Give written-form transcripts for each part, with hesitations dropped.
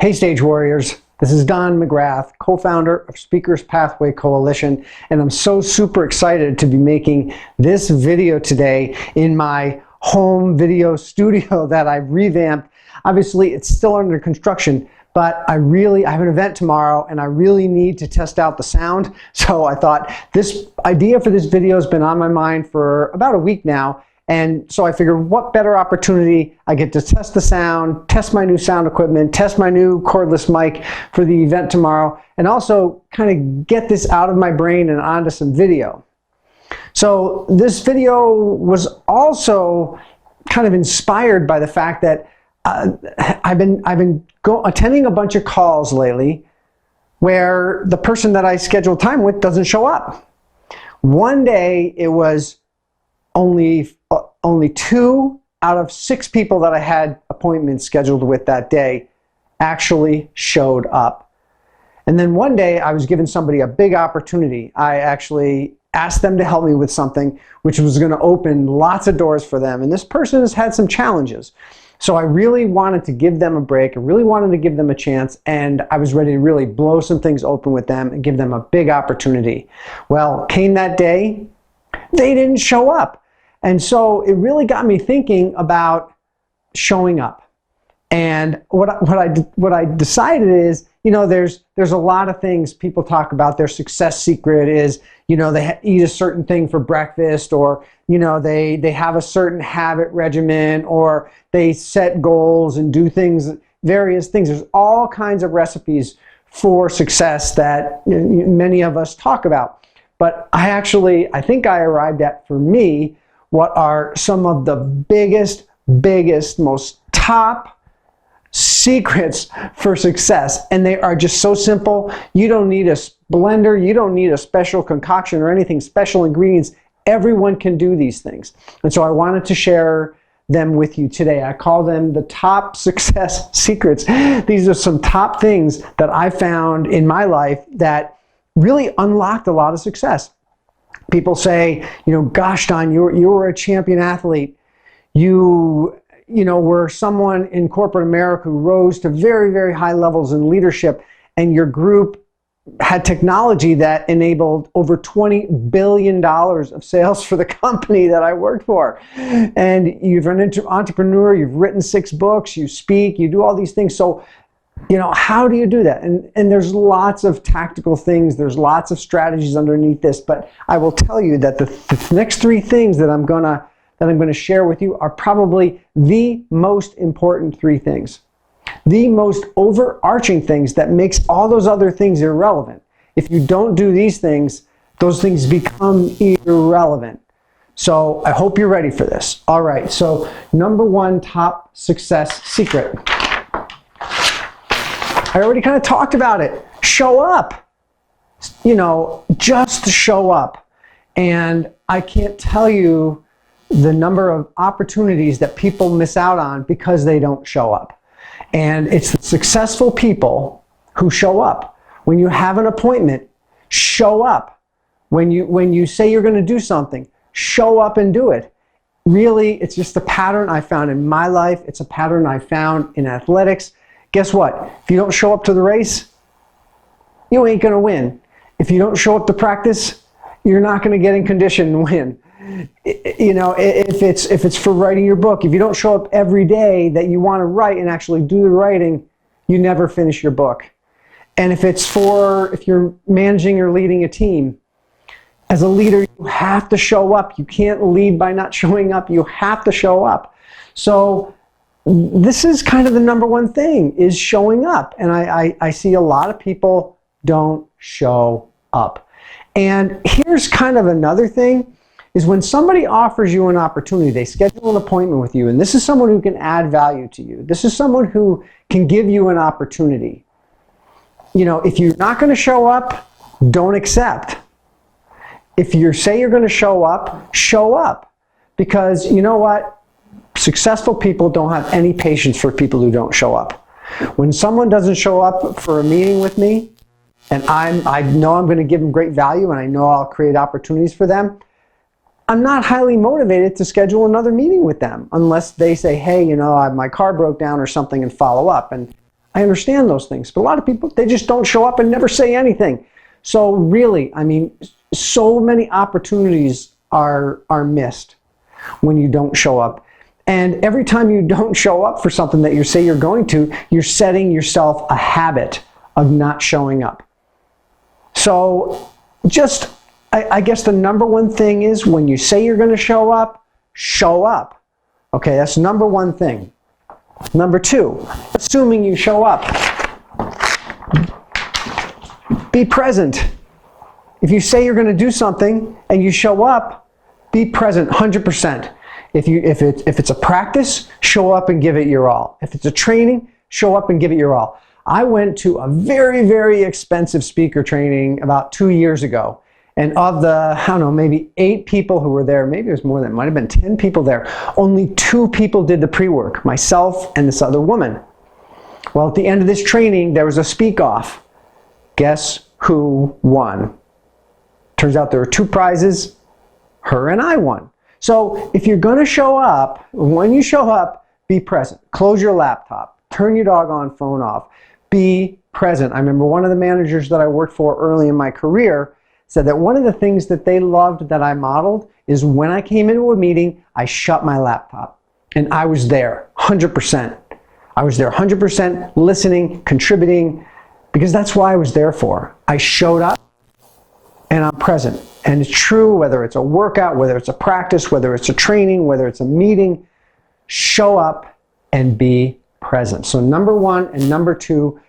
Hey Stage Warriors, this is Don McGrath, co-founder of Speakers Pathway Coalition, and I'm so super excited to be making this video today in my home video studio that I've revamped. Obviously, it's still under construction, but I have an event tomorrow and I really need to test out the sound. So I thought this idea for this video has been on my mind for about a week now. And so I figured, what better opportunity? I get to test the sound, test my new sound equipment, test my new cordless mic for the event tomorrow, and also kind of get this out of my brain and onto some video. So this video was also kind of inspired by the fact that I've been attending a bunch of calls lately where the person that I scheduled time with doesn't show up. One day it was only 2 out of 6 people that I had appointments scheduled with that day actually showed up. And then one day I was giving somebody a big opportunity. I actually asked them to help me with something which was going to open lots of doors for them. And this person has had some challenges. So I really wanted to give them a break. I really wanted to give them a chance. And I was ready to really blow some things open with them and give them a big opportunity. Well, came that day, they didn't show up. And so it really got me thinking about showing up. And what I decided is, you know, there's a lot of things people talk about. Their success secret is, you know, they eat a certain thing for breakfast, or, you know, they have a certain habit regimen, or they set goals and do things, various things. There's all kinds of recipes for success that many of us talk about. But I think I arrived at, for me, what are some of the biggest, most top secrets for success. And they are just so simple. You don't need a blender. You don't need a special concoction or anything, special ingredients. Everyone can do these things. And so I wanted to share them with you today. I call them the top success secrets. These are some top things that I found in my life that really unlocked a lot of success. People say, you know, gosh, Don, you were a champion athlete. You were someone in corporate America who rose to very, very high levels in leadership, and your group had technology that enabled over $20 billion of sales for the company that I worked for. And you're an entrepreneur, you've written 6 books, you speak, you do all these things. So, you know, how do you do that? And there's lots of tactical things, there's lots of strategies underneath this, but I will tell you that the next 3 things that I'm gonna share with you are probably the most important 3 things. The most overarching things that makes all those other things irrelevant. If you don't do these things, those things become irrelevant. So I hope you're ready for this. All right, so number 1 top success secret. I already kind of talked about it. Show up. You know, just show up. And I can't tell you the number of opportunities that people miss out on because they don't show up. And it's the successful people who show up. When you have an appointment, show up. When you say you're going to do something, show up and do it. Really, it's just a pattern I found in my life. It's a pattern I found in athletics. Guess what? If you don't show up to the race, you ain't going to win. If you don't show up to practice, you're not going to get in condition and win. You know, if it's for writing your book, if you don't show up every day that you want to write and actually do the writing, you never finish your book. And if you're managing or leading a team, as a leader, you have to show up. You can't lead by not showing up. You have to show up. So this is kind of the number 1 thing, is showing up. And I see a lot of people don't show up. And here's kind of another thing, is when somebody offers you an opportunity, they schedule an appointment with you, and this is someone who can add value to you. This is someone who can give you an opportunity. You know, if you're not going to show up, don't accept. If you say you're going to show up, show up. Because you know what? Successful people don't have any patience for people who don't show up. When someone doesn't show up for a meeting with me, and I know I'm going to give them great value and I know I'll create opportunities for them, I'm not highly motivated to schedule another meeting with them unless they say, hey, you know, my car broke down or something, and follow up. And I understand those things. But a lot of people, they just don't show up and never say anything. So really, I mean, so many opportunities are missed when you don't show up. And every time you don't show up for something that you say you're going to, you're setting yourself a habit of not showing up. So just, I guess the number one thing is when you say you're going to show up, show up. Okay, that's number one thing. Number two, assuming you show up, be present. If you say you're going to do something and you show up, be present 100%. If it's a practice, show up and give it your all. If it's a training, show up and give it your all. I went to a very, very expensive speaker training about 2 years ago. And of the, I don't know, maybe 8 people who were there, maybe it was more than, it might have been 10 people there, only 2 people did the pre-work, myself and this other woman. Well, at the end of this training, there was a speak-off. Guess who won? Turns out there were 2 prizes. Her and I won. So if you're going to show up, when you show up, be present. Close your laptop. Turn your doggone phone off. Be present. I remember one of the managers that I worked for early in my career said that one of the things that they loved that I modeled is when I came into a meeting, I shut my laptop. And I was there 100%. I was there 100% listening, contributing, because that's why I was there for. I showed up and I'm present. And it's true whether it's a workout, whether it's a practice, whether it's a training, whether it's a meeting, show up and be present. So number 1 and number 2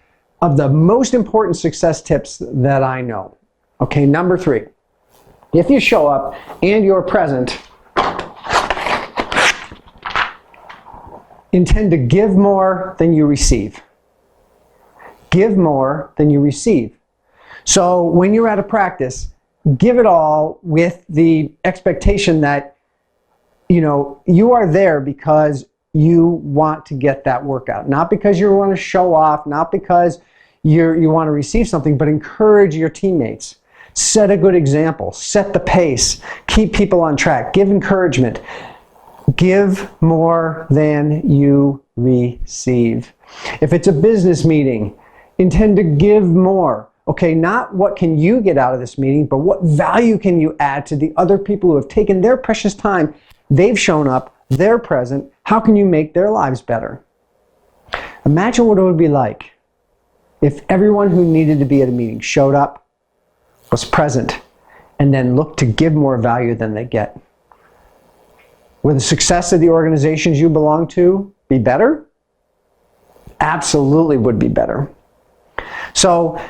of the most important success tips that I know. Okay, number 3, if you show up and you're present, intend to give more than you receive. Give more than you receive. So when you're at a practice, give it all with the expectation that, you know, you are there because you want to get that workout. Not because you want to show off, not because you want to receive something, but encourage your teammates. Set a good example. Set the pace. Keep people on track. Give encouragement. Give more than you receive. If it's a business meeting, intend to give more. Okay, not what can you get out of this meeting, but what value can you add to the other people who have taken their precious time, they've shown up, they're present, how can you make their lives better? Imagine what it would be like if everyone who needed to be at a meeting showed up, was present, and then looked to give more value than they get. Would the success of the organizations you belong to be better? Absolutely would be better. So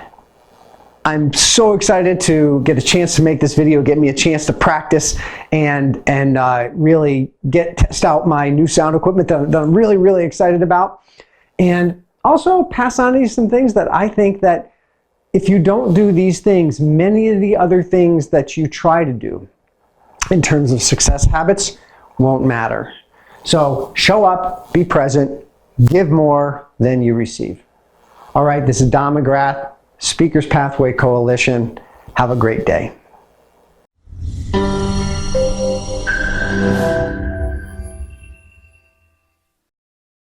I'm so excited to get a chance to make this video, get me a chance to practice and really test out my new sound equipment that I'm really, really excited about. And also pass on to you some things that I think that if you don't do these things, many of the other things that you try to do in terms of success habits won't matter. So show up, be present, give more than you receive. All right, this is Don McGrath, Speakers Pathway Coalition. Have a great day.